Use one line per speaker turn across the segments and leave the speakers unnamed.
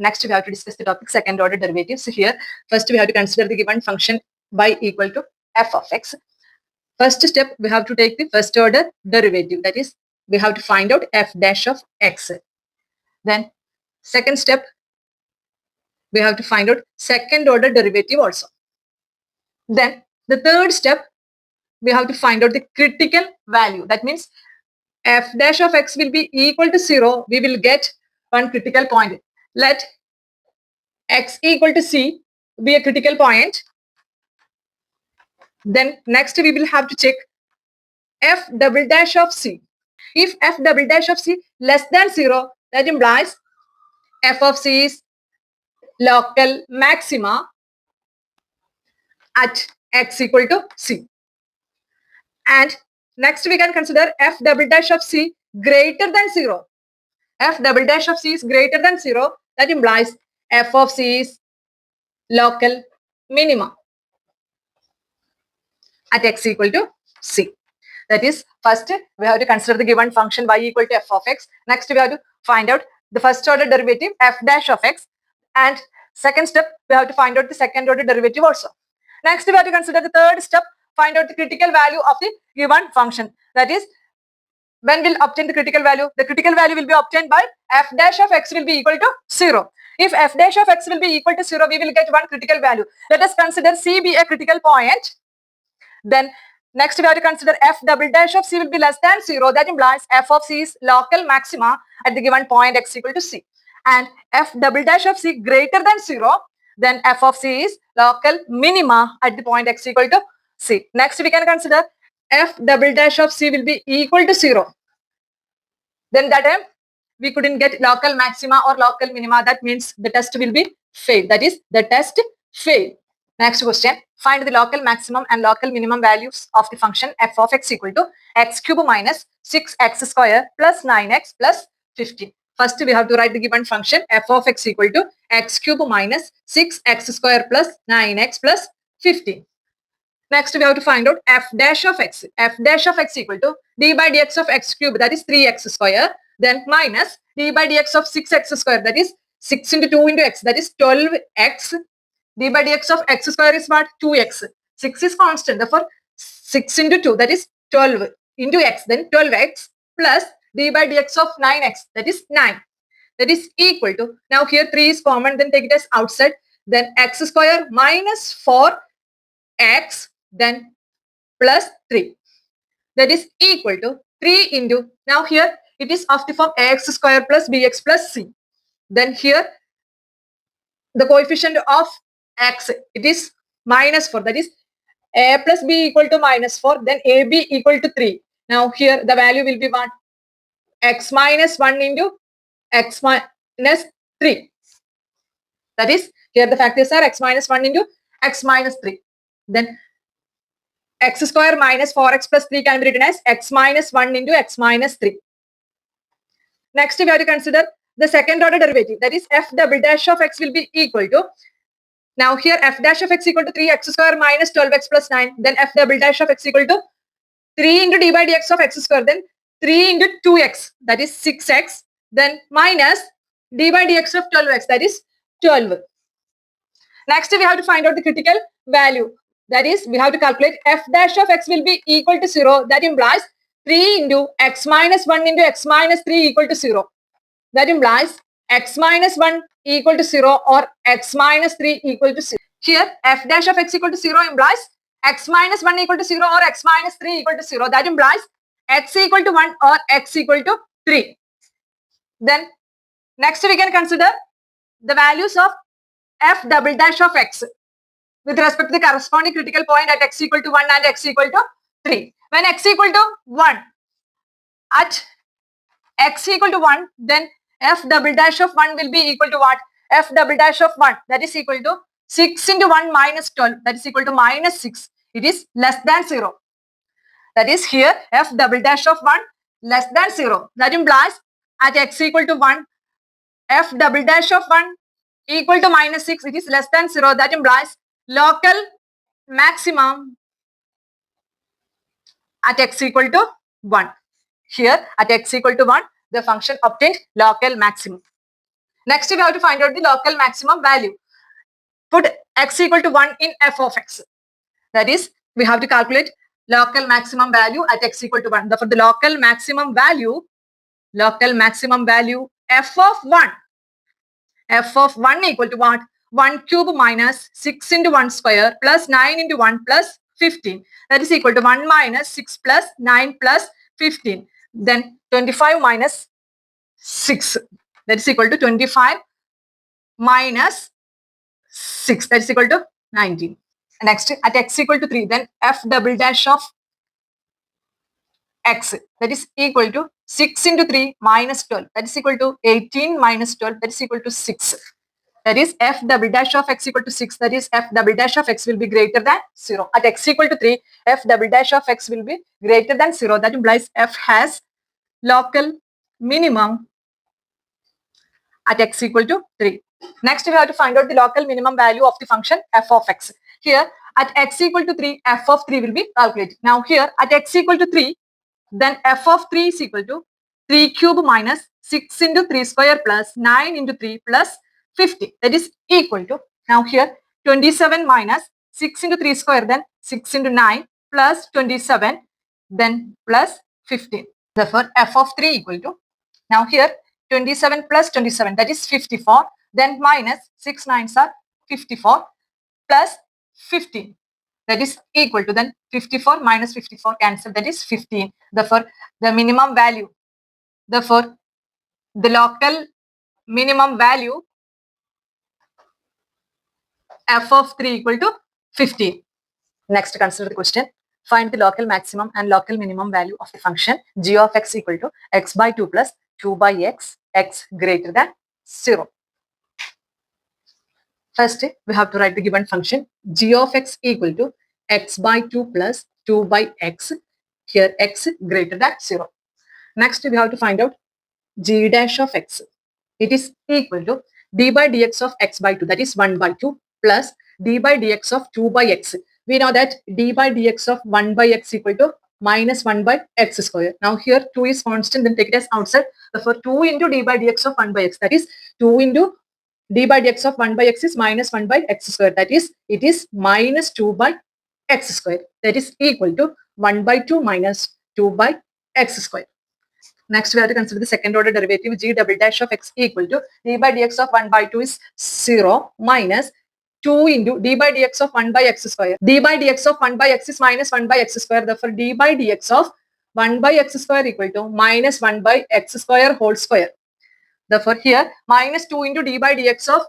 Next, we have to discuss the topic second order derivatives. So here, first we have to consider the given function y equal to f of x. First step, we have to take the first order derivative. That is, we have to find out f dash of x. Then, second step, we have to find out second order derivative also. Then, the third step, we have to find out the critical value. That means f dash of x will be equal to 0. We will get one critical point. Let x equal to c be a critical point. Then next we will have to check f double dash of c. If f double dash of c less than 0, that implies f of c is local maxima at x equal to c. And next we can consider f double dash of c greater than 0. F double dash of c is greater than 0. That implies f of c is local minima at x equal to c. That is, first we have to consider the given function y equal to f of x. Next we have to find out the first order derivative f dash of x. And second step, we have to find out the second order derivative also. Next we have to consider the third step, find out the critical value of the given function. That is, when we'll obtain the critical value will be obtained by f dash of x will be equal to 0. If f dash of x will be equal to 0, we will get one critical value. Let us consider c be a critical point. Then next we have to consider f double dash of c will be less than 0. That implies f of c is local maxima at the given point x equal to c. And f double dash of c greater than 0, then f of c is local minima at the point x equal to c. Next we can consider f double dash of c will be equal to 0. Then that time we couldn't get local maxima or local minima. That means the test will be failed. That is, the test failed. Next question, find the local maximum and local minimum values of the function f of x equal to x cube minus 6x square plus 9x plus 15. First, we have to write the given function f of x equal to x cube minus 6x square plus 9x plus 15. Next, we have to find out f dash of x. F dash of x equal to d by dx of x cube, that is 3x square, then minus d by dx of 6x square, that is 6 into 2 into x, that is 12x. D by dx of x square is what? 2x. 6 is constant. Therefore, 6 into 2, that is 12 into x, then 12x plus d by dx of 9x, that is 9. That is equal to, now here 3 is common, then take it as outside, then x square minus 4x, then plus 3. That is equal to 3 into, now here it is of the form ax square plus bx plus c. Then here the coefficient of x, it is minus 4, that is a plus b equal to minus 4, then ab equal to 3. Now here the value will be what? X minus 1 into x minus 3. That is, here the factors are x minus 1 into x minus 3. Then x square minus 4x plus 3 can be written as x minus 1 into x minus 3. Next we have to consider the second order derivative, that is f double dash of x will be equal to, now here f dash of x equal to 3x square minus 12x plus 9, then f double dash of x equal to 3 into d by dx of x square, then 3 into 2x, that is 6x, then minus d by dx of 12x, that is 12. Next we have to find out the critical value, that is we have to calculate f dash of x will be equal to 0. That implies 3 into x minus 1 into x minus 3 equal to 0. That implies x minus 1 equal to 0 or x minus 3 equal to 0. Here f dash of x equal to 0 implies x minus 1 equal to 0 or x minus 3 equal to 0. That implies x equal to 1 or x equal to 3. Then next we can consider the values of f double dash of x with respect to the corresponding critical point at x equal to 1 and x equal to 3. When x equal to 1, at x equal to 1, then f double dash of 1 will be equal to what? F double dash of 1, that is equal to 6 into 1 minus 12, that is equal to minus 6. It is less than 0. That is, here f double dash of 1 less than 0. That implies at x equal to 1, f double dash of 1 equal to minus 6, it is less than 0. That implies local maximum at x equal to 1. Here at x equal to 1, the function obtained local maximum. Next, we have to find out the local maximum value. Put x equal to 1 in f of x. That is, we have to calculate local maximum value at x equal to 1. Therefore, the local maximum value f of 1 equal to what? 1 cube minus 6 into 1 square plus 9 into 1 plus 15. That is equal to 1 minus 6 plus 9 plus 15. Then 25 minus 6. That is equal to 25 minus 6. That is equal to 19. Next, at x equal to 3, then f double dash of x, that is equal to 6 into 3 minus 12. That is equal to 18 minus 12. That is equal to 6. That is f double dash of x equal to 6. That is f double dash of x will be greater than 0. At x equal to 3, f double dash of x will be greater than 0. That implies f has local minimum at x equal to 3. Next, we have to find out the local minimum value of the function f of x. Here, at x equal to 3, f of 3 will be calculated. Now here, at x equal to 3, then f of 3 is equal to 3 cube minus 6 into 3 square plus 9 into 3 plus 50. That is equal to, now here, 27 minus 6 into 3 square, then 6 into 9 plus 27, then plus 15. Therefore, f of 3 equal to, now here, 27 plus 27, that is 54, then minus 6 nines are 54 plus 15. That is equal to, then 54 minus 54 cancel, that is 15. Therefore, the minimum value, therefore, the local minimum value f of 3 equal to 15. Next, consider the question. Find the local maximum and local minimum value of the function g of x equal to x by 2 plus 2 by x greater than 0. First, we have to write the given function g of x equal to x by 2 plus 2 by x. Here x greater than 0. Next, we have to find out g dash of x. It is equal to d by dx of x by 2, that is 1 by 2 plus d by dx of 2 by x. We know that d by dx of 1 by x equal to minus 1 by x square. Now here 2 is constant, then take it as outside. Therefore 2 into d by dx of 1 by x, that is 2 into d by dx of 1 by x is minus 1 by x square. That is, it is minus 2 by x square. That is equal to 1 by 2 minus 2 by x square. Next, we have to consider the second order derivative g double dash of x equal to d by dx of 1 by 2 is 0 minus 2 into d by dx of 1 by x square. D by dx of 1 by x is minus 1 by x square. Therefore, d by dx of 1 by x square equal to minus 1 by x square whole square. Therefore, here minus 2 into d by dx of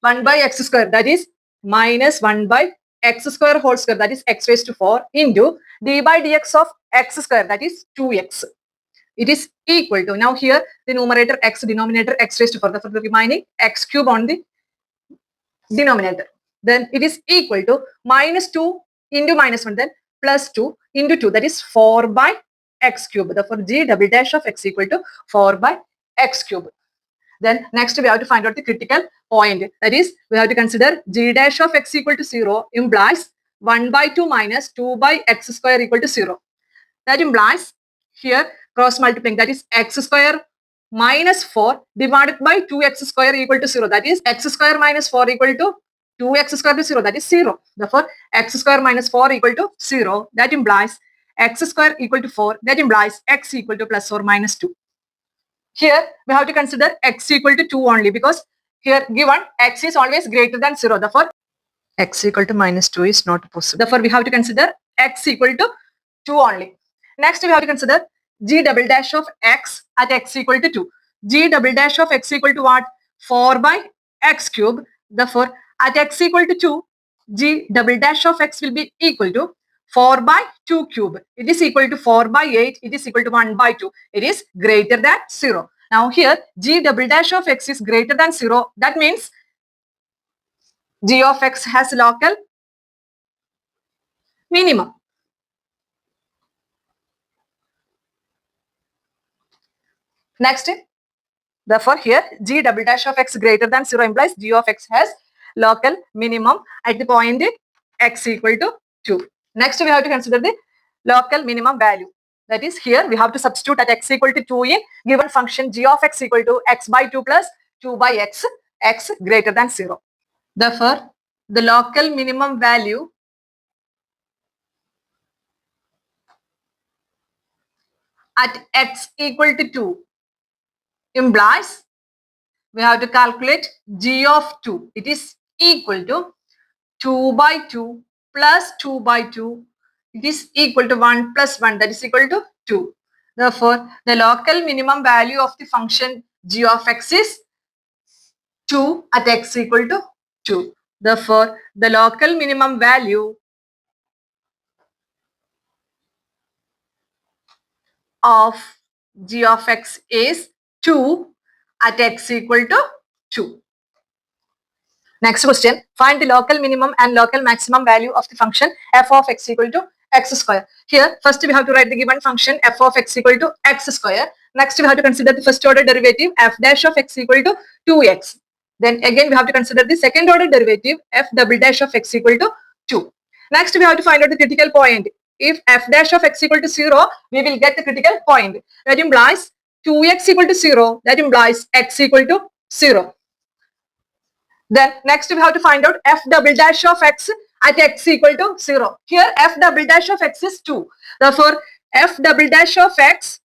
1 by x square, that is minus 1 by x square whole square, that is x raised to 4 into d by dx of x square, that is 2x. It is equal to, now here the numerator x, denominator x raised to 4, therefore the remaining x cube on the denominator. Then it is equal to minus 2 into minus 1, then plus 2 into 2, that is 4 by x cube. Therefore, g double dash of x equal to 4 by x cube. Then next we have to find out the critical point. That is, we have to consider g dash of x equal to 0 implies 1 by 2 minus 2 by x square equal to 0. That implies here cross multiplying, that is x square minus 4 divided by 2x square equal to 0. That is x square minus 4 equal to 2x square to 0. That is 0. Therefore, x square minus 4 equal to 0. That implies x square equal to 4. That implies x equal to plus or minus 2. Here we have to consider x equal to 2 only, because here given x is always greater than 0. Therefore, x equal to minus 2 is not possible. Therefore, we have to consider x equal to 2 only. Next, we have to consider g double dash of x at x equal to 2. G double dash of x equal to what? 4 by x cube. Therefore, at x equal to 2, g double dash of x will be equal to 4 by 2 cube. It is equal to 4 by 8. It is equal to 1 by 2. It is greater than 0. Now here, g double dash of x is greater than 0. That means g of x has local minimum. Next, therefore here g double dash of x greater than 0 implies g of x has local minimum at the point x equal to 2. Next, we have to consider the local minimum value. That is, here we have to substitute at x equal to 2 in given function g of x equal to x by 2 plus 2 by x, x greater than 0. Therefore, the local minimum value at x equal to 2 implies we have to calculate g of 2. It is equal to 2 by 2 plus 2 by 2. It is equal to 1 plus 1, that is equal to 2. Therefore, the local minimum value of the function g of x is 2 at x equal to 2. Therefore, the local minimum value of g of x is 2 at x equal to 2. Next question, find the local minimum and local maximum value of the function f of x equal to x square. Here, first we have to write the given function f of x equal to x square. Next, we have to consider the first order derivative f dash of x equal to 2x. Then again, we have to consider the second order derivative f double dash of x equal to 2. Next, we have to find out the critical point. If f dash of x equal to 0, we will get the critical point. That implies 2x equal to 0. That implies x equal to 0. Then next we have to find out f double dash of x at x equal to 0. Here f double dash of x is 2. Therefore, f double dash of x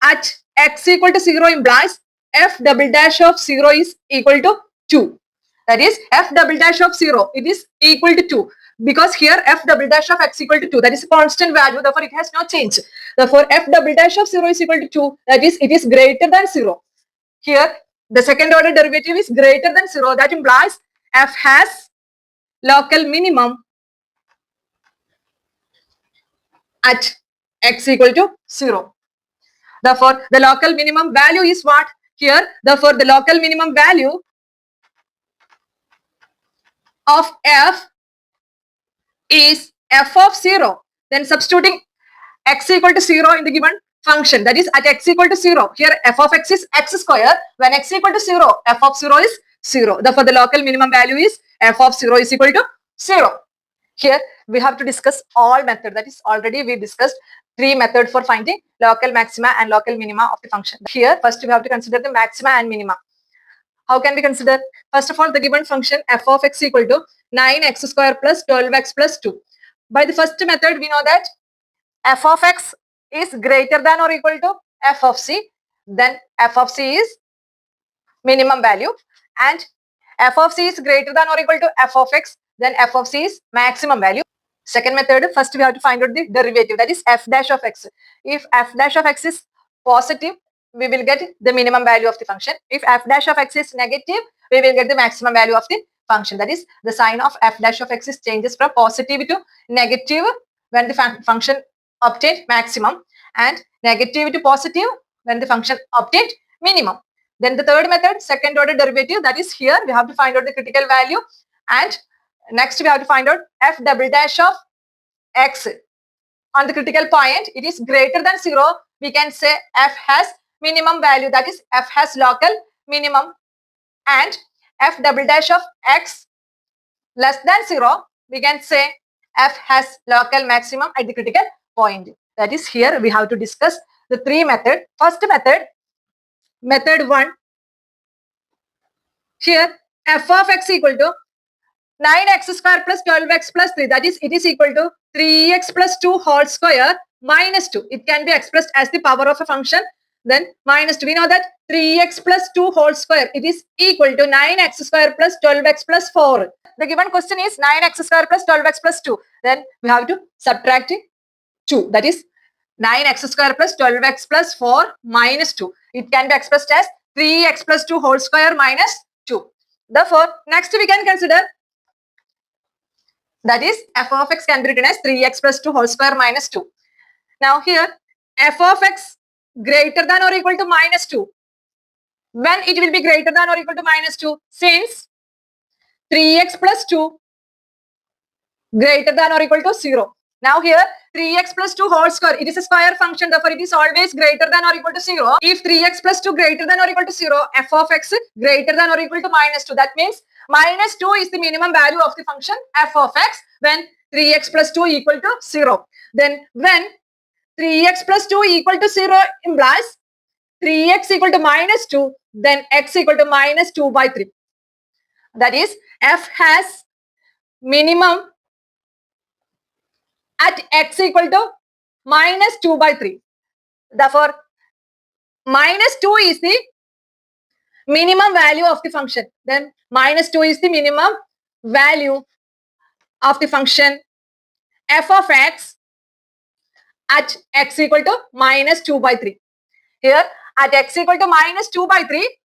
at x equal to 0 implies f double dash of 0 is equal to 2. That is f double dash of 0, it is equal to 2. Because here f double dash of x equal to 2, that is a constant value, therefore it has not changed. Therefore, f double dash of 0 is equal to 2, that is it is greater than 0. Here the second order derivative is greater than 0. That implies f has local minimum at x equal to 0. Therefore, the local minimum value is what? Here, therefore, the local minimum value of f is f of 0. Then substituting x equal to 0 in the given function, that is at x equal to 0. Here f of x is x square. When x equal to 0, f of 0 is 0. Therefore, the local minimum value is f of 0 is equal to 0. Here we have to discuss all method, that is already we discussed 3 methods for finding local maxima and local minima of the function. Here first we have to consider the maxima and minima. How can we consider? First of all, the given function f of x equal to 9x square plus 12x plus 2. By the first method, we know that f of x is greater than or equal to f of c. Then f of c is minimum value, and f of c is greater than or equal to f of x. Then f of c is maximum value. Second method, first we have to find out the derivative, that is f dash of x. If f dash of x is positive, we will get the minimum value of the function. If f dash of x is negative, we will get the maximum value of the function. That is, the sign of f dash of x is changes from positive to negative when the function obtained maximum, and negative to positive when the function obtained minimum. Then the third method, second order derivative, that is here we have to find out the critical value, and next we have to find out f double dash of x. On the critical point, it is greater than 0. We can say f has minimum value, that is f has local minimum, and f double dash of x less than 0, we can say f has local maximum at the critical point. That is, here we have to discuss the 3 methods. First method, method 1. Here f of x equal to 9x square plus 12x plus 3, that is it is equal to 3x plus 2 whole square minus 2. It can be expressed as the power of a function. Then minus 2, we know that 3x plus 2 whole square, it is equal to 9x square plus 12x plus 4. The given question is 9x square plus 12x plus 2. Then we have to subtract 2. That is 9x square plus 12x plus 4 minus 2. It can be expressed as 3x plus 2 whole square minus 2. Therefore, next we can consider, that is f of x can be written as 3x plus 2 whole square minus 2. Now here f of x greater than or equal to minus 2. When it will be greater than or equal to minus 2? Since 3x plus 2 greater than or equal to 0. Now here 3x plus 2 whole square, it is a square function, therefore it is always greater than or equal to 0. If 3x plus 2 greater than or equal to 0, f of x greater than or equal to minus 2. That means minus 2 is the minimum value of the function f of x when 3x plus 2 equal to 0. Then when 3x plus 2 equal to 0 implies 3x equal to minus 2, then x equal to minus 2 by 3. That is, f has minimum at x equal to minus 2 by 3. Therefore, minus 2 is the minimum value of the function. Then minus 2 is the minimum value of the function f of x at x equal to minus 2 by 3. Here, at x equal to minus 2 by 3,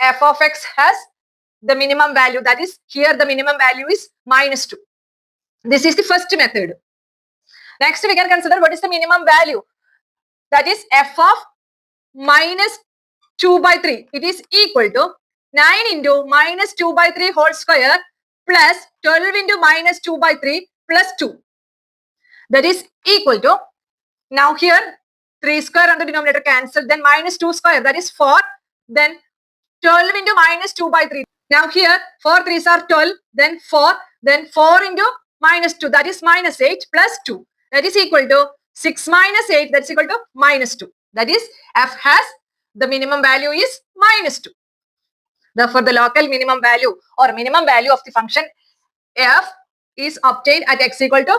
f of x has the minimum value. That is, here the minimum value is minus 2. This is the first method. Next, we can consider what is the minimum value. That is f of minus 2 by 3. It is equal to 9 into minus 2 by 3 whole square plus 12 into minus 2 by 3 plus 2. That is equal to, now here 3 square on the denominator cancelled, then minus 2 square, that is 4, then 12 into minus 2 by 3. Now here 4 3s are 12, then 4, then 4 into minus 2, that is minus 8 plus 2. That is equal to 6 minus 8, that's equal to minus 2. That is, f has the minimum value is minus 2. Therefore, the local minimum value or minimum value of the function f is obtained at x equal to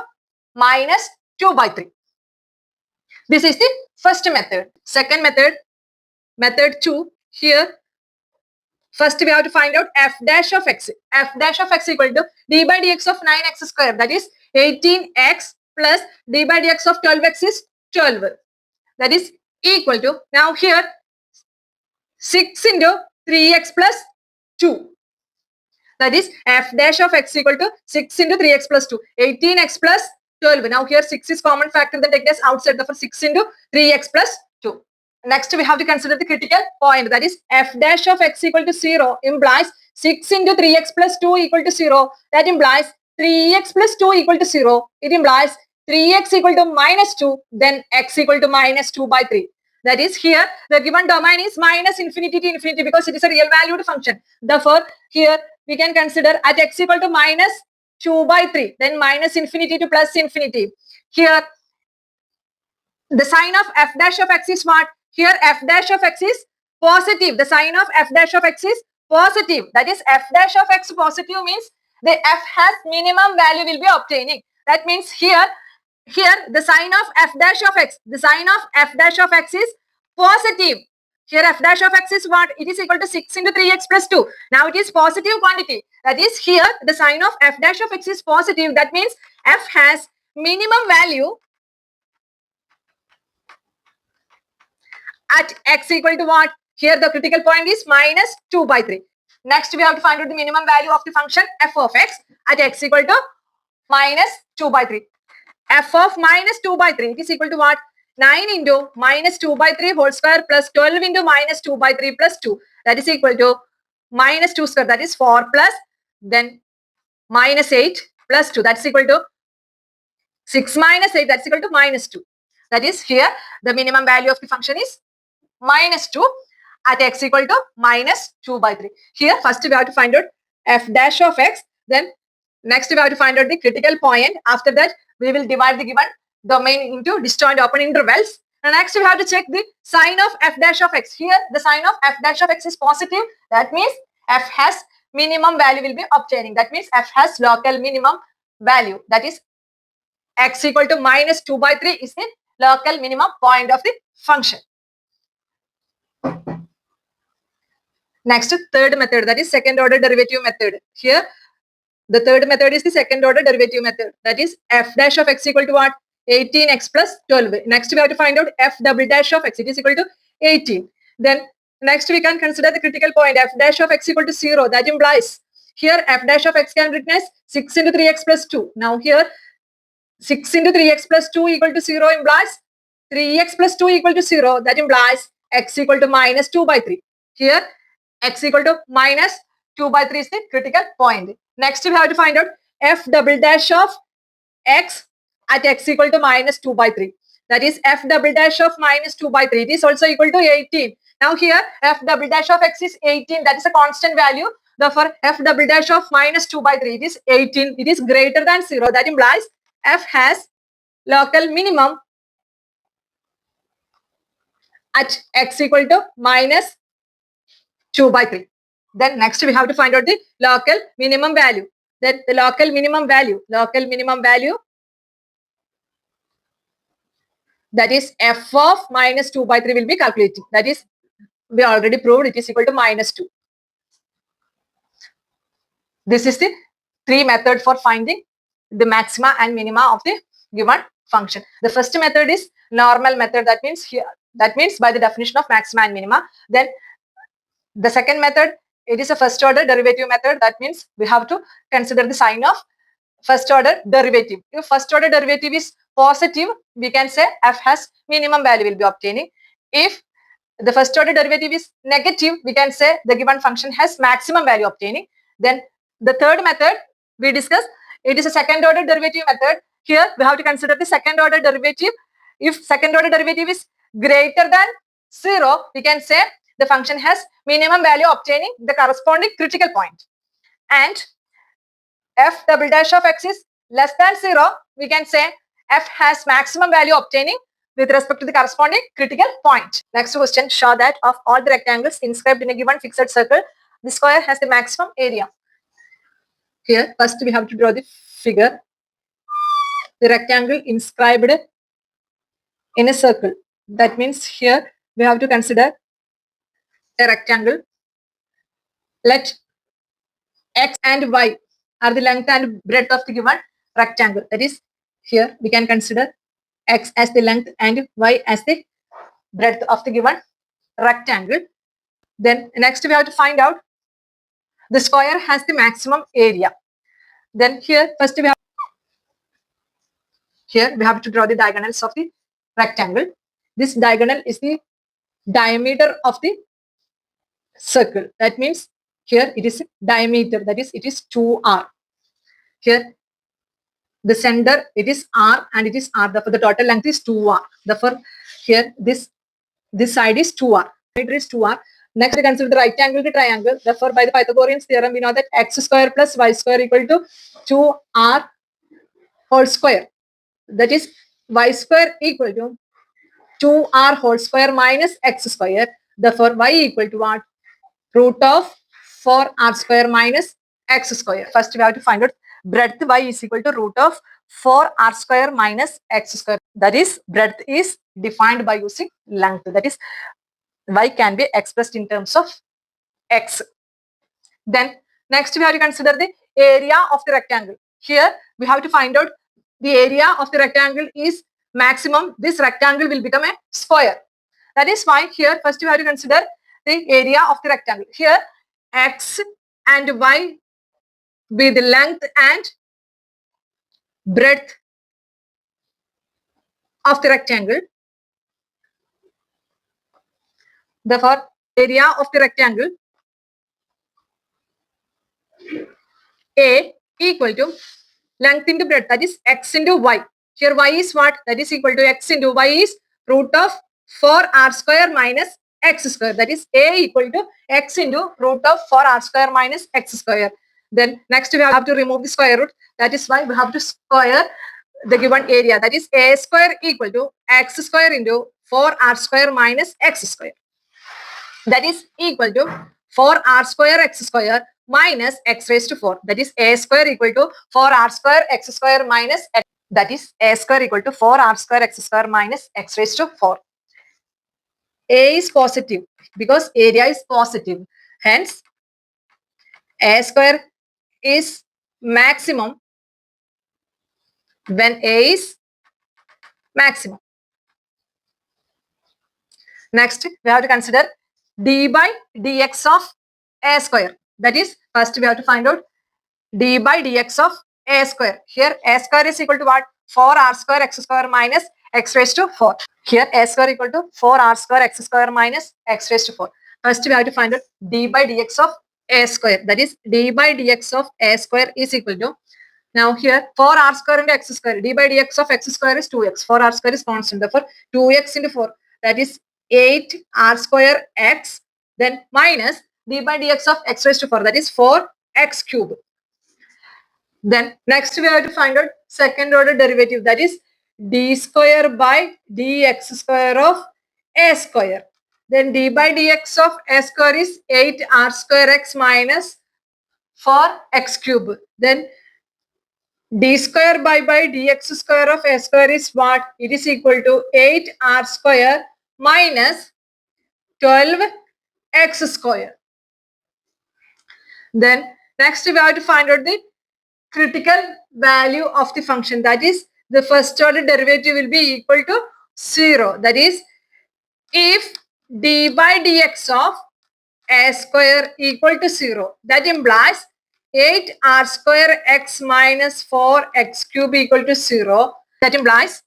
minus 2 by 3. This is the first method. Second method, method 2, here first we have to find out f dash of x. F dash of x equal to d by dx of 9x square, that is 18x plus d by dx of 12x is 12. That is equal to, now here 6 into 3x plus 2. That is f dash of x equal to 6 into 3x plus 2. 18x plus 12. Now here 6 is common factor, then take it as outside. Therefore 6 into 3x plus 2. Next we have to consider the critical point. That is f dash of x equal to 0 implies 6 into 3x plus 2 equal to 0. That implies 3x plus 2 equal to 0. It implies 3x equal to minus 2. Then x equal to minus 2 by 3. That is, here the given domain is minus infinity to infinity because it is a real valued function. Therefore, here we can consider at x equal to minus 2 by 3. Then minus infinity to plus infinity. Here, the sign of f dash of x is what? Here f dash of x is positive. The sign of f dash of x is positive. That is, f dash of x positive means the f has minimum value will be obtaining. That means here the sign of f dash of x, the sign of f dash of x is positive. Here f dash of x is what? It is equal to 6 into 3x plus 2. Now it is positive quantity. That is, here the sign of f dash of x is positive. That means f has minimum value at x equal to what? Here the critical point is minus 2 by 3. Next we have to find out the minimum value of the function f of x at x equal to minus 2 by 3. F of minus 2 by 3, it is equal to what? 9 into minus 2 by 3 whole square plus 12 into minus 2 by 3 plus 2. That is equal to minus 2 square, that is 4 plus then minus 8 plus 2. That's equal to 6 minus 8, that's equal to minus 2. That is, here the minimum value of the function is minus 2 at x equal to minus 2 by 3. Here first we have to find out f dash of x, then next we have to find out the critical point. After that we will divide the given domain into disjoint open intervals. And next we have to check the sign of f dash of x. Here the sign of f dash of x is positive. That means f has minimum value will be obtaining. That means f has local minimum value. That is x equal to minus 2 by 3 is the local minimum point of the function. Next, third method, that is second order derivative method. Here the third method is the second order derivative method. That is f dash of x equal to what? 18x plus 12. Next we have to find out f double dash of x. It is equal to 18. Then next we can consider the critical point f dash of x equal to 0. That implies here f dash of x can be written as 6 into 3x plus 2. Now here 6 into 3x plus 2 equal to 0 implies 3x plus 2 equal to 0. That implies x equal to minus 2 by 3. Here x equal to minus 2 by 3 is the critical point. Next we have to find out f double dash of x at x equal to minus 2 by 3. That is f double dash of minus 2 by 3. It is also equal to 18. Now here f double dash of x is 18. That is a constant value. Therefore f double dash of minus 2 by 3 it is 18. It is greater than 0. That implies f has local minimum at x equal to minus 2 by 3. Then next we have to find out the local minimum value. Then the local minimum value, that is f of minus 2 by 3 will be calculating. That is, we already proved it is equal to minus 2. This is the three method for finding the maxima and minima of the given function. The first method is normal method. That means by the definition of maxima and minima. Then the second method, it is a first order derivative method. That means we have to consider the sign of first order derivative. If first order derivative is positive, we can say f has minimum value will be obtaining. If the first order derivative is negative, we can say the given function has maximum value obtaining. Then the third method we discussed, it is a second order derivative method. Here we have to consider the second order derivative. If second order derivative is greater than 0, we can say the function has minimum value obtaining the corresponding critical point. And f double dash of x is less than 0, we can say f has maximum value obtaining with respect to the corresponding critical point. Next question, show that of all the rectangles inscribed in a given fixed circle, the square has the maximum area. Here, first we have to draw the figure. The rectangle inscribed in a circle. That means here we have to consider a rectangle. Let x and y are the length and breadth of the given rectangle. That is, here we can consider x as the length and y as the breadth of the given rectangle. Then next we have to find out the square has the maximum area. Then here first we have to draw the diagonals of the rectangle. This diagonal is the diameter of the circle. That means here it is diameter, that is it is 2r. Here the center, it is r and it is r, therefore the total length is 2r. Therefore here this side is 2r, it is 2r. Next we consider the right angle to triangle. Therefore by the Pythagorean's theorem we know that x square plus y square equal to 2r whole square. That is y square equal to 2r whole square minus x square. Therefore y equal to what? Root of 4r square minus x square. First we have to find out breadth. Y is equal to root of 4r square minus x square. That is, breadth is defined by using length. That is, y can be expressed in terms of x. Then next we have to consider the area of the rectangle. Here we have to find out the area of the rectangle is maximum. This rectangle will become a square. That is why here first we have to consider the area of the rectangle. Here x and y be the length and breadth of the rectangle. Therefore area of the rectangle A equal to length into breadth, that is x into y. Here y is what? That is equal to x into y is root of 4r square minus x square. That is A equal to x into root of 4r square minus x square. Then next we have to remove the square root. That is why we have to square the given area. That is a square equal to x square into 4r square minus x square. That is equal to 4r square x square minus x raised to 4. That is a square equal to 4r square x square minus x. That is a square equal to 4r square x square minus x raised to 4. A is positive because area is positive. Hence, a square is maximum when A is maximum. Next, we have to consider d by dx of a square. That is, first we have to find out d by dx of a square. Here a square is equal to what? 4r square x square minus x raised to 4. Here a square equal to 4r square x square minus x raised to 4. First we have to find out d by dx of a square. That is, d by dx of a square is equal to, now here 4r square into x square, d by dx of x square is 2x, 4r square is constant, therefore 2x into 4, that is 8r square x, then minus d by dx of x raised to 4, that is 4x cube. Then next we have to find out second order derivative, that is d square by dx square of a square. then d by dx of a square is 8r square x minus 4x cube. Then d square by dx square of a square is what? It is equal to 8r square minus 12x square. Then next we have to find out the critical value of the function. That is, the first order derivative will be equal to 0. That is, if d by dx of a square equal to 0, that implies 8r square x minus 4x cube equal to 0. That implies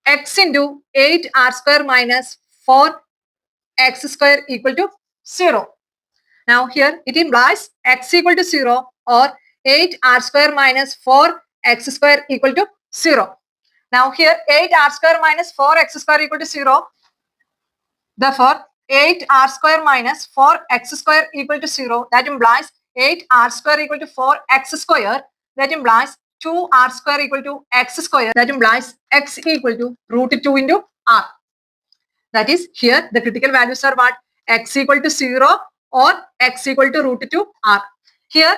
x into 8r square minus 4x square equal to 0. Now here it implies x equal to 0 or 8r square minus 4x square equal to 0. Now here 8r square minus 4x square equal to 0. Therefore, 8r square minus 4x square equal to 0. That implies 8r square equal to 4x square. That implies 2r square equal to x square. That implies x equal to root 2 into r. That is, here the critical values are what? X equal to 0 or x equal to root 2 r. Here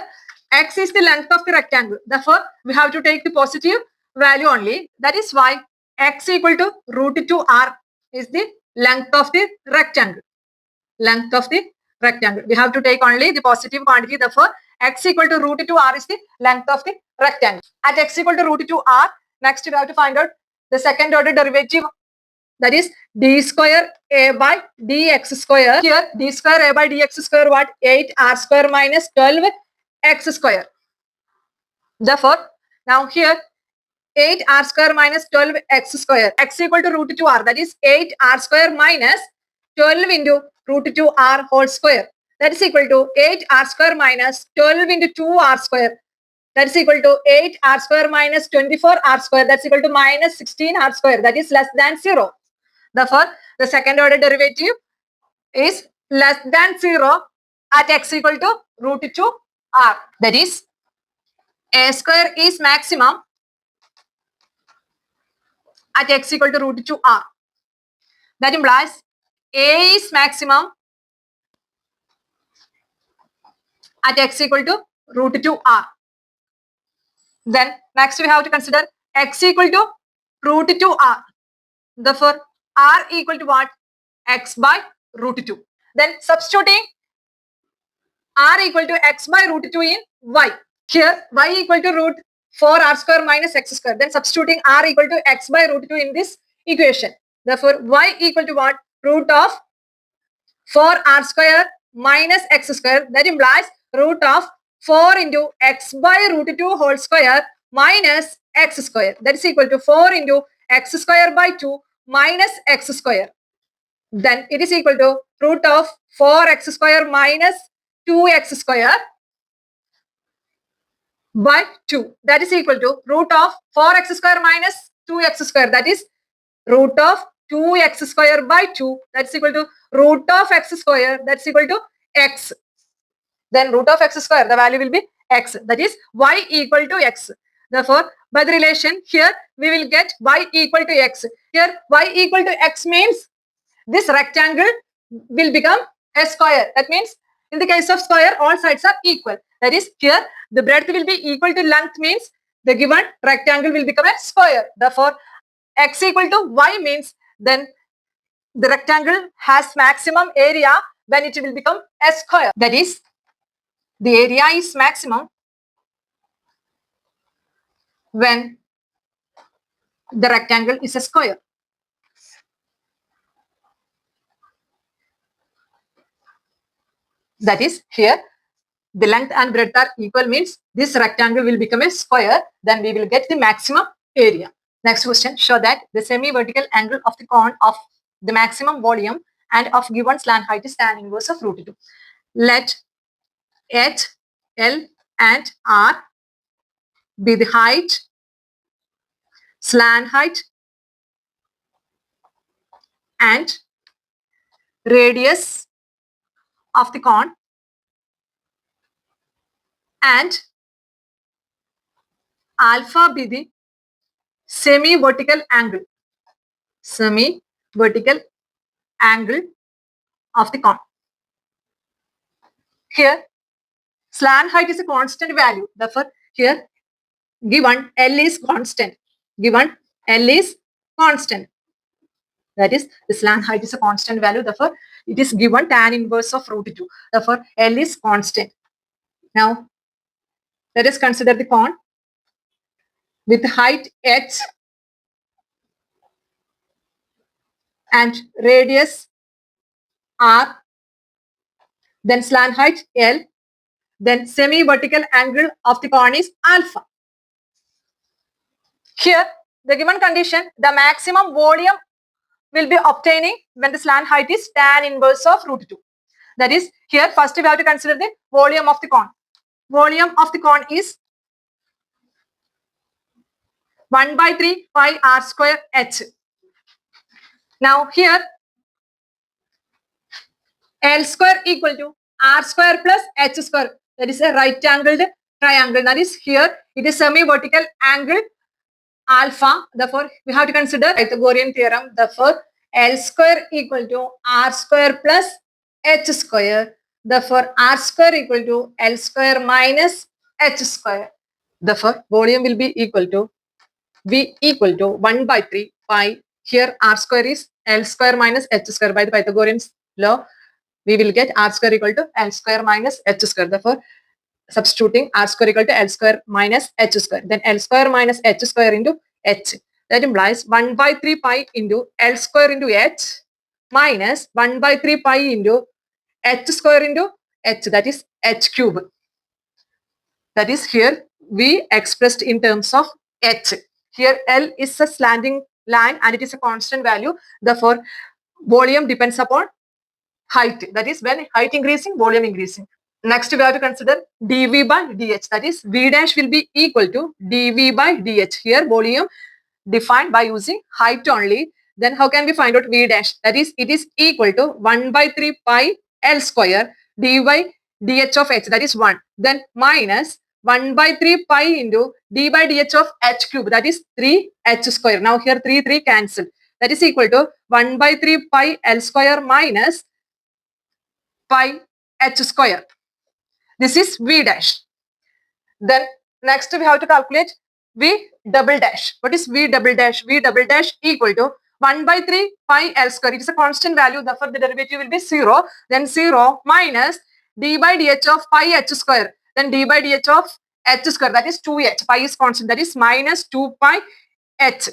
x is the length of the rectangle. Therefore, we have to take the positive value only. That is why x equal to root 2 r is the length of the rectangle. Length of the rectangle. We have to take only the positive quantity. Therefore, x equal to root 2 r is the length of the rectangle. At x equal to root 2 r, next we have to find out the second order derivative. That is d square a by dx square. Here d square a by dx square what? 8r square minus 12x square. Therefore, now here 8r square minus 12x square. X equal to root 2r. That is 8r square minus 12 into root 2r whole square. That is equal to 8r square minus 12 into 2r square. That is equal to 8r square minus 24r square. That's equal to minus 16r square. That is less than 0. Therefore, the second order derivative is less than 0 at x equal to root 2 r. That is, a square is maximum at x equal to root 2 r. That implies a is maximum at x equal to root 2 r. Then next we have to consider x equal to root 2 r. Therefore, r equal to what? X by root 2. Then substituting r equal to x by root 2 in y. Here y equal to root 4r square minus x square. Then substituting r equal to x by root 2 in this equation. Therefore, y equal to what? Root of 4r square minus x square. That implies root of 4 into x by root 2 whole square minus x square. That is equal to 4 into x square by 2 minus x square. Then it is equal to root of 4x square minus 2x square by 2. That is equal to root of 4x square minus 2x square. That is root of 2x square by 2. That's equal to root of x square. That's equal to x. Then root of x square, the value will be x. That is y equal to x. Therefore, by the relation here, we will get y equal to x. Here, y equal to x means this rectangle will become a square. That means in the case of square, all sides are equal. That is, here the breadth will be equal to length means the given rectangle will become a square. Therefore, x equal to y means then the rectangle has maximum area when it will become a square. That is, the area is maximum when the rectangle is a square. That is, here the length and breadth are equal means this rectangle will become a square. Then we will get the maximum area. Next question, show that the semi-vertical angle of the cone of the maximum volume and of given slant height is tan inverse of root 2. Let H, L and R be the height, slant height and radius of the cone and alpha be the semi-vertical angle. Semi-vertical angle of the cone. Here, slant height is a constant value. Therefore, here given L is constant. Given L is constant. That is, the slant height is a constant value. Therefore, it is given tan inverse of root 2. Therefore, L is constant. Now, let us consider the cone with height h and radius r, then slant height L, then semi-vertical angle of the cone is alpha. Here, the given condition, the maximum volume will be obtaining when the slant height is tan inverse of root 2. That is, here first we have to consider the volume of the cone. Volume of the cone is 1 by 3 pi r square h. Now here L square equal to r square plus h square. That is a right angled triangle. That is, here it is semi-vertical angle alpha. Therefore, we have to consider Pythagorean theorem. Therefore, L square equal to r square plus h square. Therefore, r square equal to L square minus h square. Therefore, volume will be equal to V equal to 1 by 3 pi. Here r square is L square minus h square. By the Pythagorean law, we will get r square equal to L square minus h square. Therefore, substituting r square equal to L square minus h square. Then L square minus h square into h. That implies 1 by 3 pi into L square into h minus 1 by 3 pi into h square into h. That is h cube. That is, here we expressed in terms of h. Here L is a slanting line and it is a constant value. Therefore, volume depends upon height. That is, when height increasing, volume increasing. Next, we have to consider dV by dH. That is, V dash will be equal to dV by dH. Here, volume defined by using height only. Then how can we find out V dash? That is, it is equal to 1 by 3 pi L square d by dH of h. That is 1. Then minus 1 by 3 pi into d by dH of h cube. That is 3h square. Now here 3 cancel. That is equal to 1 by 3 pi L square minus pi h square. This is V dash. Then next we have to calculate V double dash. What is V double dash? V double dash equal to 1 by 3 pi L square. It is a constant value. Therefore, the derivative will be 0. Then 0 minus d by dH of pi h square. Then d by dH of h square. That is 2h. Pi is constant. That is minus 2 pi h.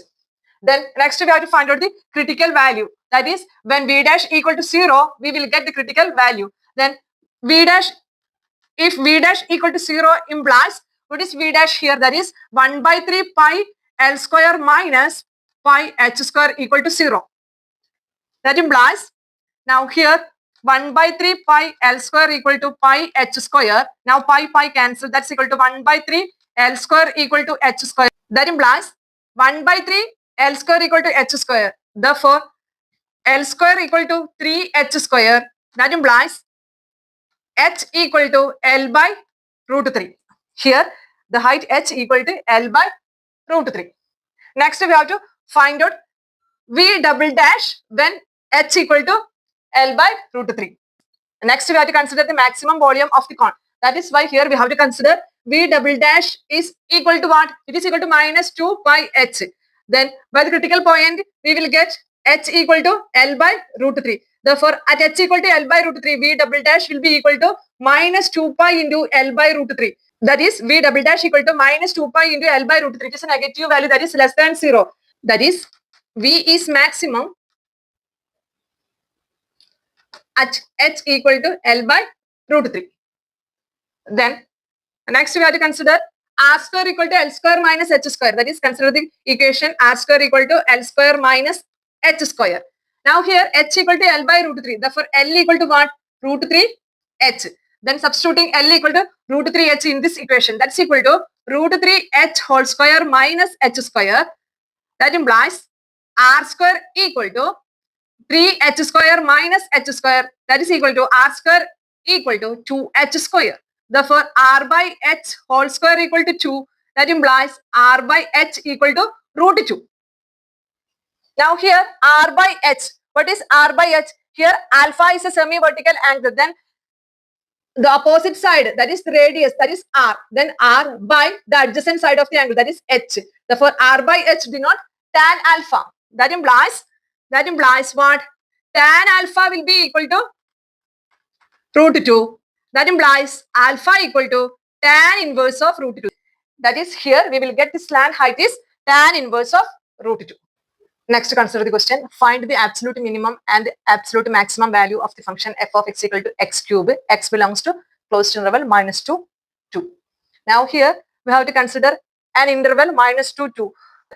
Then next we have to find out the critical value. That is, when V dash equal to 0, we will get the critical value. Then V dash, if V dash equal to 0 implies, what is V dash here? That is 1 by 3 pi L square minus pi h square equal to 0. That implies, now here 1 by 3 pi L square equal to pi h square. Now pi cancel. That's equal to 1 by 3 L square equal to h square. That implies 1 by 3 L square equal to h square. Therefore, L square equal to 3h square. That implies h equal to L by root 3. Here, the height h equal to L by root 3. Next, we have to find out V double dash when h equal to L by root 3. Next, we have to consider the maximum volume of the cone. That is why here we have to consider V double dash is equal to what? It is equal to minus 2 pi h. Then by the critical point, we will get h equal to L by root 3. Therefore, at h equal to L by root 3, V double dash will be equal to minus 2 pi into L by root 3. That is, V double dash equal to minus 2 pi into L by root 3. It is a negative value that is less than 0. That is, V is maximum at h equal to L by root 3. Then, next we have to consider r square equal to L square minus h square. That is, consider the equation r square equal to L square minus h square. Now here h equal to L by root 3. Therefore, L equal to what? Root 3 h. Then substituting L equal to root 3 h in this equation. That's equal to root 3 h whole square minus h square. That implies r square equal to 3h square minus h square. That is equal to r square equal to 2h square. Therefore, r by h whole square equal to 2. That implies r by h equal to root 2. Now here r by h. What is r by h? here alpha is a semi-vertical angle, then the opposite side, that is the radius, that is r, then r by the adjacent side of the angle, that is h. Therefore r by h denote tan alpha. That implies what? Tan alpha will be equal to root 2. That implies alpha equal to tan inverse of root 2. That is, here we will get the slant height is tan inverse of root 2. Next, consider the question. Find the absolute minimum and absolute maximum value of the function f of x equal to x cube. X belongs to closed interval minus 2, 2. Now here we have to consider an interval minus 2, 2.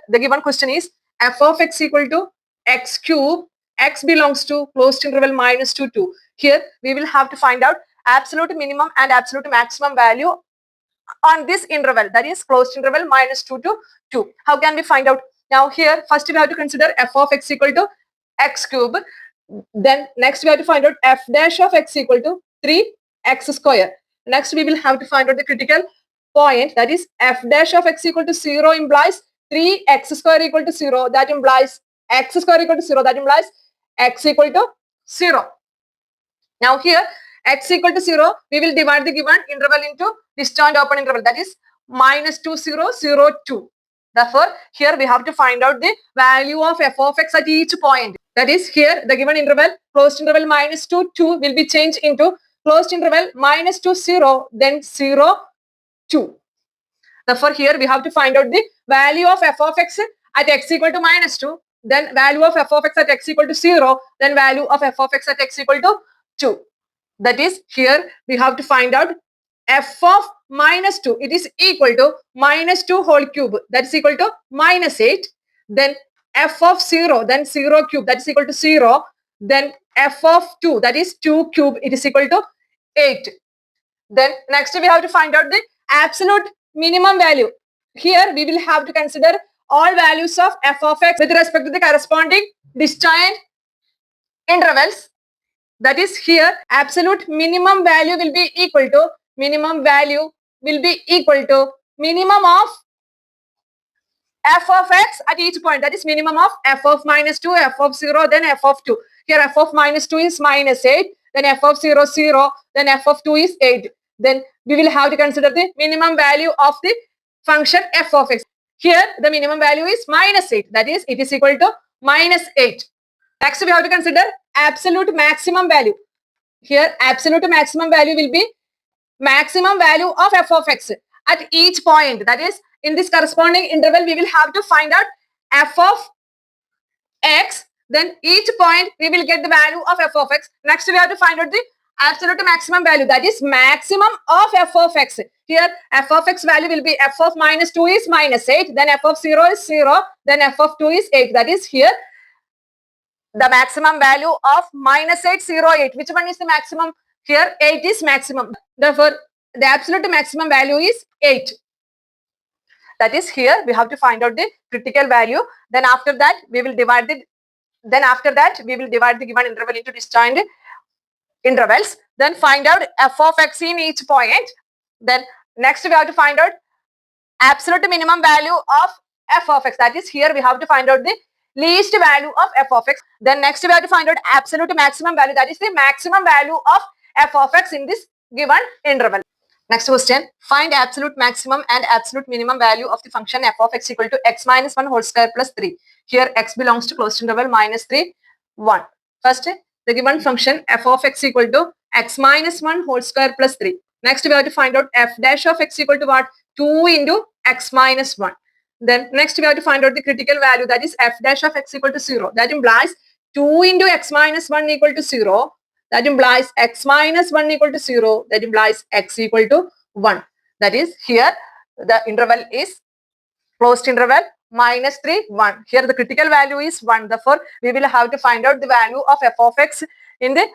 The given question is f of x equal to x cube. X belongs to closed interval minus 2, 2. Here we will have to find out absolute minimum and absolute maximum value on this interval, that is closed interval minus 2 to 2. How can we find out? Now here first we have to consider f of x equal to x cube. Then next we have to find out f dash of x equal to 3x square. Next we will have to find out the critical point, that is f dash of x equal to 0 implies 3x square equal to 0. That implies x square equal to 0. That implies x equal to 0. Now here x equal to 0, we will divide the given interval into disjoint open interval, that is minus 2, 0, 0, 2. Therefore, here we have to find out the value of f of x at each point. That is, here the given interval, closed interval minus 2, 2 will be changed into closed interval minus 2, 0, then 0, 2. Therefore, here we have to find out the value of f of x at x equal to minus 2, then value of f of x at x equal to 0, then value of f of x at x equal to 2. That is, here we have to find out f of minus 2. It is equal to minus 2 whole cube. That is equal to minus 8. Then f of 0, then 0 cube. That is equal to 0. Then f of 2, that is 2 cube. It is equal to 8. Then next we have to find out the absolute minimum value. Here we will have to consider all values of f of x with respect to the corresponding disjoint intervals. That is, here absolute minimum value will be equal to minimum of f of x at each point. That is minimum of f of minus 2, f of 0, then f of 2. Here f of minus 2 is minus 8, then f of 0, 0, then f of 2 is 8. Then we will have to consider the minimum value of the function f of x. Here the minimum value is minus 8. That is, it is equal to minus 8. Next we have to consider absolute maximum value. Here absolute maximum value will be maximum value of f of x at each point. That is, in this corresponding interval we will have to find out f of x, then each point we will get the value of f of x. Next we have to find out the absolute maximum value, that is maximum of f of x. Here f of x value will be f of minus 2 is minus 8, then f of 0 is 0, then f of 2 is 8. That is, here the maximum value of minus 8, 0, 8. Which one is the maximum? Here 8 is maximum. Therefore, the absolute maximum value is 8. That is, here we have to find out the critical value. Then after that we will divide the given interval into disjoint intervals. Then find out f of x in each point. Then next we have to find out absolute minimum value of f of x. That is, here we have to find out the least value of f of x. Then next we have to find out absolute maximum value, that is the maximum value of f of x in this given interval. Next question, find absolute maximum and absolute minimum value of the function f of x equal to x minus 1 whole square plus 3. Here x belongs to closed interval minus 3, 1. First, the given function f of x equal to x minus 1 whole square plus 3. Next we have to find out f dash of x equal to what? 2 into x minus 1. Then next we have to find out the critical value, that is f dash of x equal to 0. That implies 2 into x minus 1 equal to 0. That implies x minus 1 equal to 0. That implies x equal to 1. That is, here the interval is closed interval minus 3, 1. Here the critical value is 1. Therefore, we will have to find out the value of f of x in the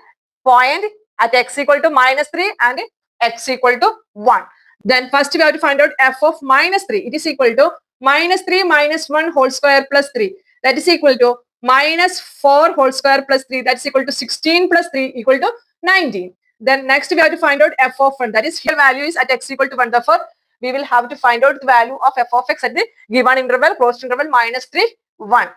point at x equal to minus 3 and x equal to 1. Then first we have to find out f of minus 3. It is equal to minus 3 minus 1 whole square plus 3. That is equal to minus 4 whole square plus 3. That is equal to 16 plus 3 equal to 19. Then next we have to find out f of 1. That is, here value is at x equal to 1. Therefore, we will have to find out the value of f of x at the given interval, closed interval minus 3, 1.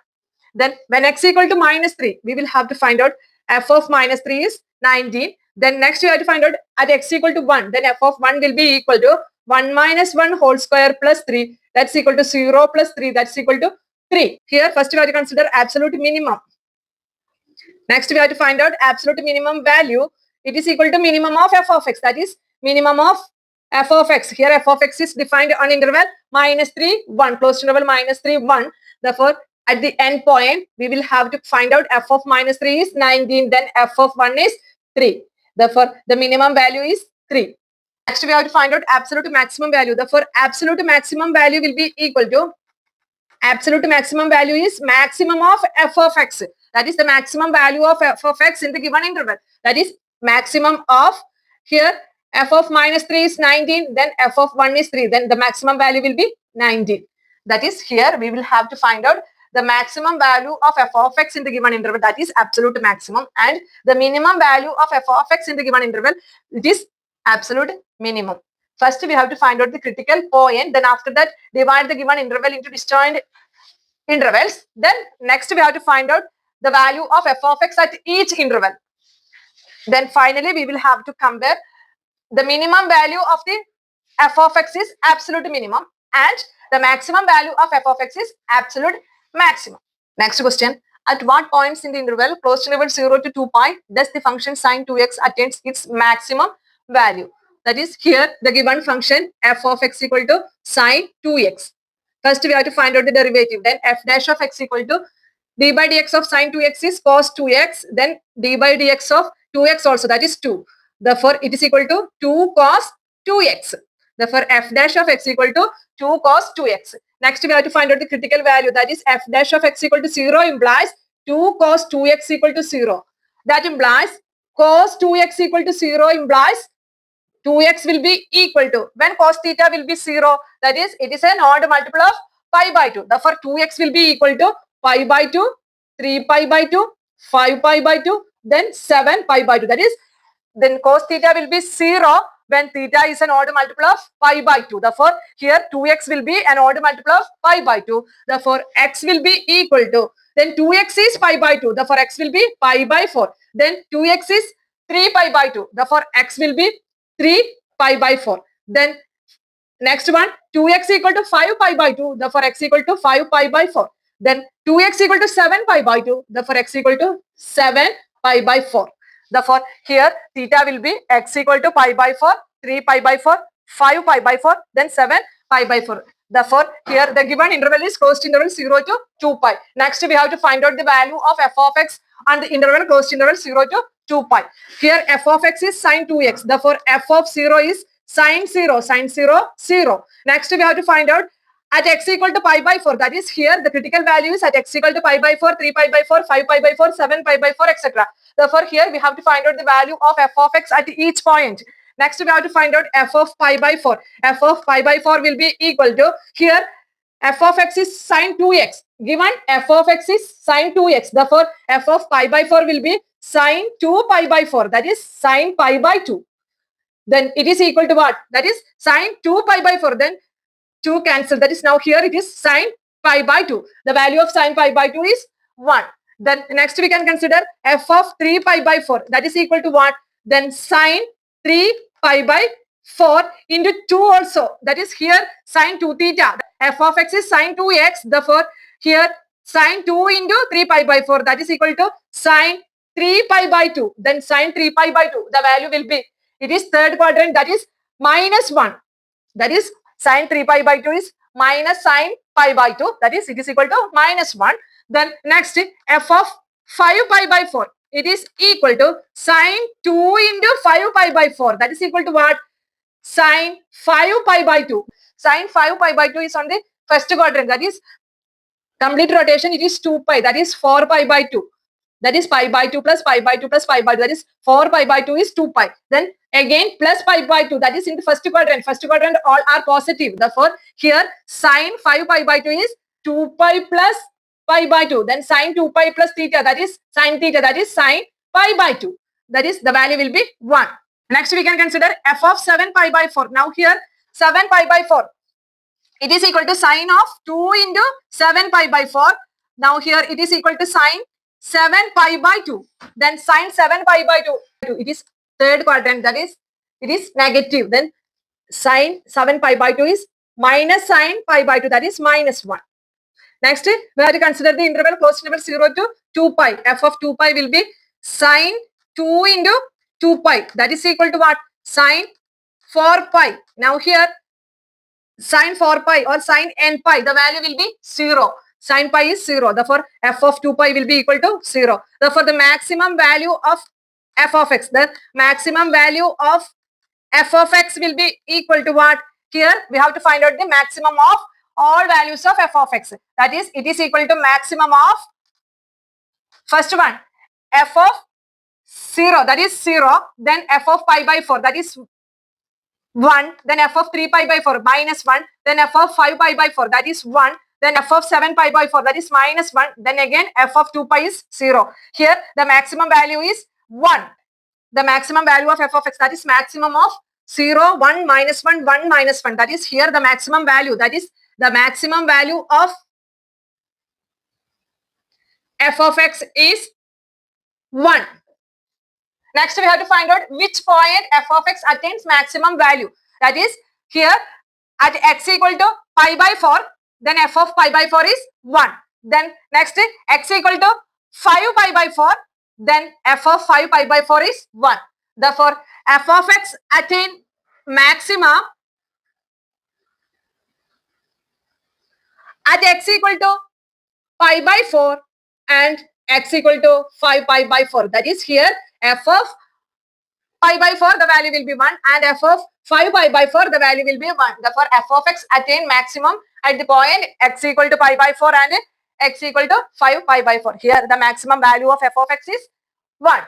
Then when x equal to minus 3, we will have to find out f of minus 3 is 19. Then next we have to find out at x equal to 1. Then f of 1 will be equal to 1 minus 1 whole square plus 3. That's equal to 0 plus 3. That's equal to 3. Here first we have to consider absolute minimum. Next we have to find out absolute minimum value. It is equal to minimum of f of x. That is minimum of f of x. Here f of x is defined on interval minus 3, 1. Closed interval minus 3, 1. Therefore, at the end point, we will have to find out f of minus 3 is 19. Then f of 1 is 3. Therefore, the minimum value is 3. Next, we have to find out absolute maximum value. Therefore, absolute maximum value will be equal to absolute maximum value is maximum of f of x. That is the maximum value of f of x in the given interval. That is maximum of here f of minus 3 is 19, then f of 1 is 3. Then the maximum value will be 19. That is here we will have to find out the maximum value of f of x in the given interval. That is absolute maximum. And the minimum value of f of x in the given interval, it is absolute minimum. First, we have to find out the critical point. Then after that, divide the given interval into disjoint intervals. Then next, we have to find out the value of f of x at each interval. Then finally, we will have to compare the minimum value of the f of x is absolute minimum and the maximum value of f of x is absolute maximum. Next question. At what points in the interval closed interval 0 to 2 pi does the function sine 2x attains its maximum value? That is here the given function f of x equal to sine 2x. First we have to find out the derivative. Then f dash of x equal to d by dx of sine 2x is cos 2x. Then d by dx of 2x also, that is 2. Therefore, it is equal to 2 cos 2x. Therefore, f dash of x equal to 2 cos 2x. Next, we have to find out the critical value. That is f dash of x equal to 0 implies 2 cos 2x equal to 0. That implies cos 2x equal to 0 implies 2x will be equal to, when cos theta will be 0, that is, it is an odd multiple of pi by 2. Therefore, 2x will be equal to pi by 2, 3 pi by 2, 5 pi by 2, then 7 pi by 2. That is, then cos theta will be 0 when theta is an odd multiple of pi by 2. Therefore, here 2x will be an odd multiple of pi by 2. Therefore, x will be equal to, then 2x is pi by 2. Therefore, x will be pi by 4. Then 2x is 3 pi by 2. Therefore, x will be 3 pi by 4. Then next one, 2x equal to 5 pi by 2. Therefore, x equal to 5 pi by 4. Then 2x equal to 7 pi by 2. Therefore, x equal to 7 pi by 4. Therefore, here theta will be x equal to pi by 4, 3 pi by 4, 5 pi by 4, then 7 pi by 4. Therefore, here the given interval is closed interval 0 to 2 pi. Next, we have to find out the value of f of x on the interval closed interval 0 to 2 pi. Here f of x is sine 2x. Therefore, f of 0 is sine 0, sine 0, 0. Next, we have to find out at x equal to pi by 4. That is here the critical value is at x equal to pi by 4, 3 pi by 4, 5 pi by 4, 7 pi by 4, etc. Therefore, here we have to find out the value of f of x at each point. Next, we have to find out f of pi by 4. F of pi by 4 will be equal to, here f of x is sine 2x. Given f of x is sine 2x. Therefore, f of pi by 4 will be sine 2 pi by 4. That is sine pi by 2. Then it is equal to what? That is sine 2 pi by 4. Then 2 cancel. That is now here it is sine pi by 2. The value of sine pi by 2 is 1. Then next we can consider f of 3 pi by 4. That is equal to what? Then sine 3 pi by 4 into 2 also. That is here sine 2 theta. F of x is sine 2x. Therefore, here sine 2 into 3 pi by 4. That is equal to sine 3 pi by 2. Then sine 3 pi by 2. The value will be, it is third quadrant, that is minus 1. That is sine 3 pi by 2 is minus sine pi by 2. That is, it is equal to minus 1. Then next, f of 5 pi by 4. It is equal to sine 2 into 5 pi by 4. That is equal to what? Sine 5 pi by 2. Sine 5 pi by 2 is on the first quadrant. That is complete rotation. It is 2 pi. That is 4 pi by 2. That is pi by 2 plus pi by 2 plus pi by 2. That is 4 pi by 2 is 2 pi. Then again plus pi by 2. That is in the first quadrant. First quadrant all are positive. Therefore, here sine 5 pi by 2 is 2 pi plus pi by 2. Then sine 2 pi plus theta. That is sine theta. That is sine pi by 2. That is the value will be 1. Next we can consider f of 7 pi by 4. Now here 7 pi by 4. It is equal to sine of 2 into 7 pi by 4. Now here it is equal to sine 7 pi by 2. Then sine 7 pi by 2. It is third quadrant, that is, it is negative. Then sine 7 pi by 2 is minus sine pi by 2, that is minus 1. Next, we have to consider the interval close to interval 0 to 2 pi. F of 2 pi will be sine 2 into 2 pi. That is equal to what? Sine 4 pi. Now here, sine 4 pi or sine n pi, the value will be 0. Sine pi is 0. Therefore, f of 2 pi will be equal to 0. Therefore, the maximum value of f of x, the maximum value of f of x will be equal to what? Here, we have to find out the maximum of all values of f of x. That is, it is equal to maximum of, first one, f of 0, that is 0. Then f of pi by 4, that is 1, then f of 3 pi by 4 minus 1, then f of 5 pi by 4, that is 1, then f of 7 pi by 4, that is minus 1, then again f of 2 pi is 0. Here the maximum value is 1. The maximum value of f of x, that is maximum of 0, 1, minus 1, 1, minus 1. That is here the maximum value. That is the maximum value of f of x is 1. Next, we have to find out which point f of x attains maximum value. That is, here at x equal to pi by 4, then f of pi by 4 is 1. Then next, x equal to 5 pi by 4, then f of 5 pi by 4 is 1. Therefore, f of x attain maximum at x equal to pi by 4 and x equal to 5 pi by 4. That is, here f of pi by 4, the value will be 1, and f of 5 pi by 4, the value will be 1. Therefore, f of x attain maximum at the point x equal to pi by 4 and x equal to 5 pi by 4. Here, the maximum value of f of x is 1.